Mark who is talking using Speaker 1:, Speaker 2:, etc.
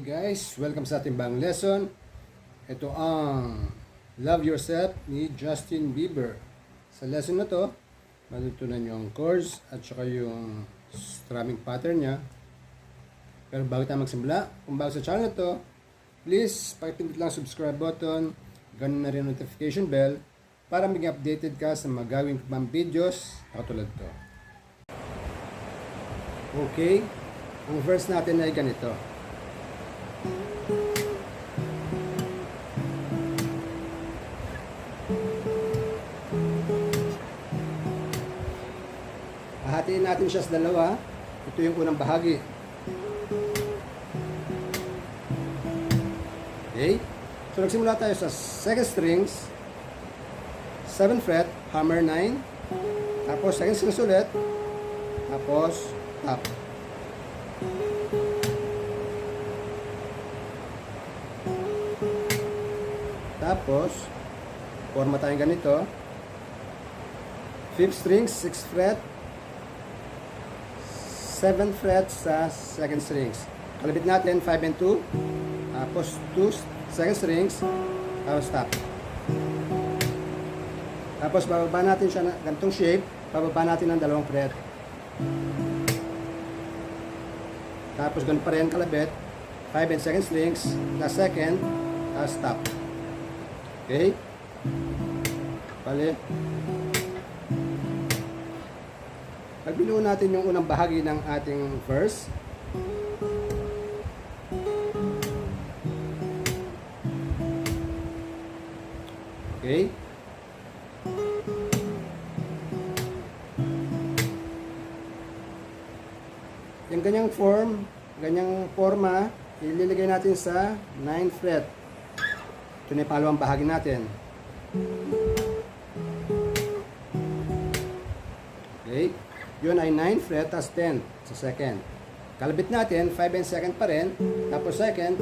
Speaker 1: Guys, welcome sa ating bagong lesson. Ito ang Love Yourself ni Justin Bieber. Sa lesson na to, matutunan nyo ang chords at saka yung strumming pattern niya. Pero bago tayo magsimula, kung bago sa channel na to, please pakipindot lang subscribe button, ganun na rin notification bell para maging updated ka sa mga gawing pang videos katulad to. Okay, ang verse natin ay ganito. Hahatiin natin siya sa dalawa. Ito yung unang bahagi. Okay? So nagsimula tayo sa second strings, 7th fret, hammer 9, tapos second strings ulit, tapos top. Tapos, forma tayo ganito, 5th string, 6th fret, 7th fret sa second strings. Kalabit natin 5 and 2, tapos 2 second strings, tapos top. Tapos bababa natin siya ng ganitong shape, bababa natin ng 2 fret. Tapos ganun pa rin kalabit, 5 and second strings, na second, tapos top. Okay? Bale. Pagbinuo natin yung unang bahagi ng ating verse. Okay? Yung ganyang ganyang forma, ililagay natin sa 9th fret. Ito na yung pangalawang bahagi natin. Okay? Yun ay 9th fret as 10 sa second. Kalabit natin, 5 and second pa rin. Tapos second,